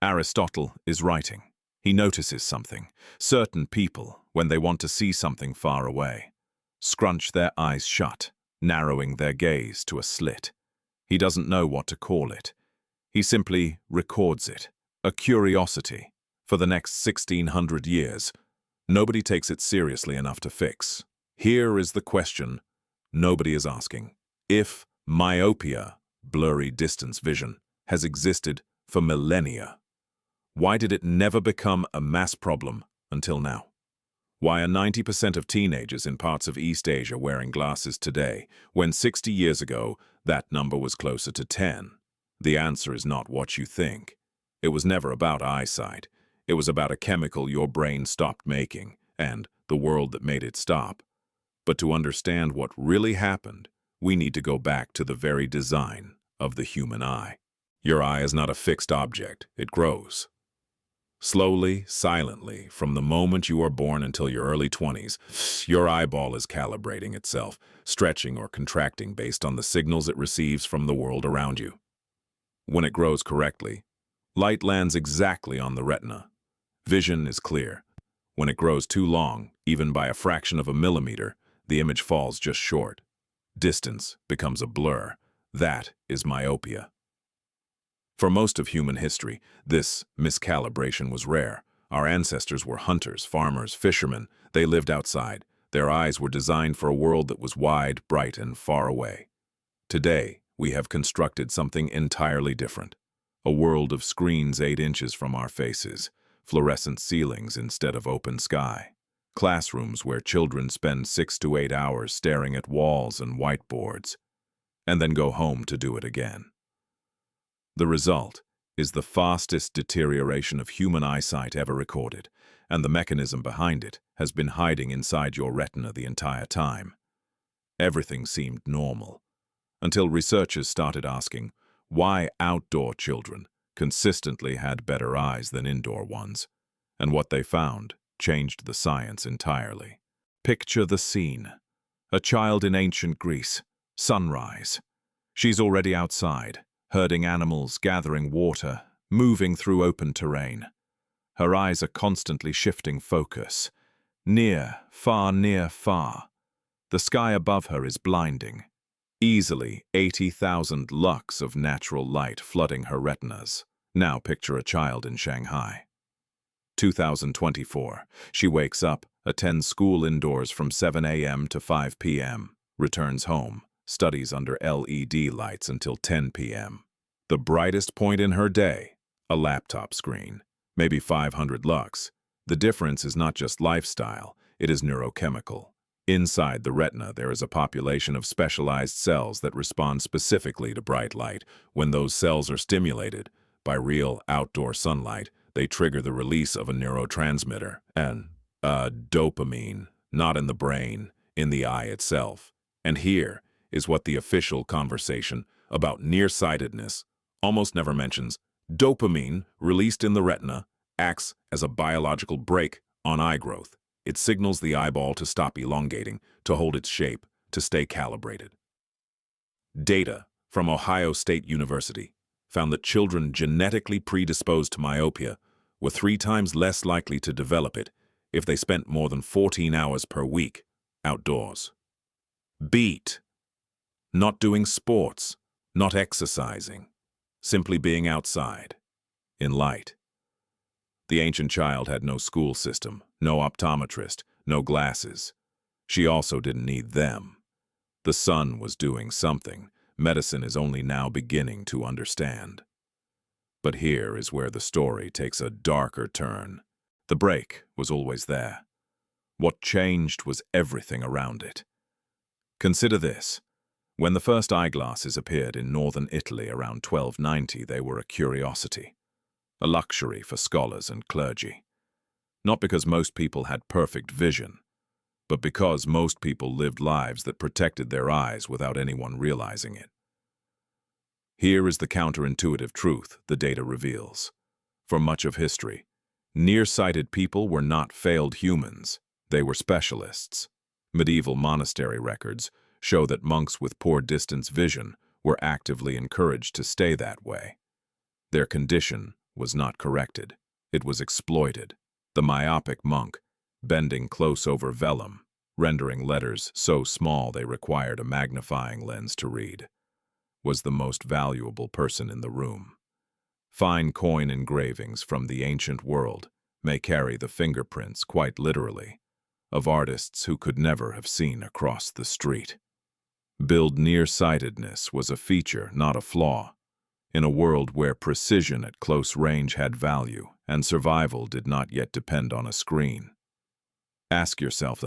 Aristotle is writing. He notices something. Certain people, when they want to see something far away, scrunch their eyes shut, narrowing their gaze to a slit. He doesn't know what to call it. He simply records it, a curiosity. For the next 1600 years, nobody takes it seriously enough to fix. Here is the question nobody is asking. If myopia, blurry distance vision, has existed for millennia, why did it never become a mass problem until now? Why are 90% of teenagers in parts of East Asia wearing glasses today, when 60 years ago that number was closer to 10? The answer is not what you think. It was never about eyesight. It was about a chemical your brain stopped making, and the world that made it stop. But to understand what really happened, we need to go back to the very design of the human eye. Your eye is not a fixed object. It grows. Slowly, silently, from the moment you are born until your early 20s, your eyeball is calibrating itself, stretching or contracting based on the signals it receives from the world around you. When it grows correctly, light lands exactly on the retina. Vision is clear. When it grows too long, even by a fraction of a millimeter, the image falls just short. Distance becomes a blur. That is myopia. For most of human history, this miscalibration was rare. Our ancestors were hunters, farmers, fishermen. They lived outside. Their eyes were designed for a world that was wide, bright, and far away. Today, we have constructed something entirely different. A world of screens 8 inches from our faces, fluorescent ceilings instead of open sky, classrooms where children spend 6 to 8 hours staring at walls and whiteboards, and then go home to do it again. The result is the fastest deterioration of human eyesight ever recorded, and the mechanism behind it has been hiding inside your retina the entire time. Everything seemed normal, until researchers started asking why outdoor children consistently had better eyes than indoor ones, and what they found changed the science entirely. Picture the scene. A child in ancient Greece, sunrise. She's already outside, herding animals, gathering water, moving through open terrain. Her eyes are constantly shifting focus. Near, far. The sky above her is blinding. Easily 80,000 lux of natural light flooding her retinas. Now picture a child in Shanghai. 2024. She wakes up, attends school indoors from 7 a.m. to 5 p.m., returns home, studies under LED lights until 10 p.m. The brightest point in her day, a laptop screen, maybe 500 lux. The difference is not just lifestyle, it is neurochemical. Inside the retina, there is a population of specialized cells that respond specifically to bright light. When those cells are stimulated by real outdoor sunlight, they trigger the release of a neurotransmitter, dopamine, not in the brain, in the eye itself. And here is what the official conversation about nearsightedness almost never mentions. Dopamine, released in the retina, acts as a biological brake on eye growth. It signals the eyeball to stop elongating, to hold its shape, to stay calibrated. Data from Ohio State University found that children genetically predisposed to myopia were 3 times less likely to develop it if they spent more than 14 hours per week outdoors. Beat. Not doing sports, not exercising, simply being outside, in light. The ancient child had no school system, no optometrist, no glasses. She also didn't need them. The sun was doing something medicine is only now beginning to understand. But here is where the story takes a darker turn. The break was always there. What changed was everything around it. Consider this. When the first eyeglasses appeared in northern Italy around 1290, they were a curiosity, a luxury for scholars and clergy. Not because most people had perfect vision, but because most people lived lives that protected their eyes without anyone realizing it. Here is the counterintuitive truth the data reveals. For much of history, nearsighted people were not failed humans, they were specialists. Medieval monastery records show that monks with poor distance vision were actively encouraged to stay that way. Their condition was not corrected. It was exploited. The myopic monk, bending close over vellum, rendering letters so small they required a magnifying lens to read, was the most valuable person in the room. Fine coin engravings from the ancient world may carry the fingerprints, quite literally, of artists who could never have seen across the street. Build nearsightedness was a feature, not a flaw, in a world where precision at close range had value and survival did not yet depend on a screen. Ask yourself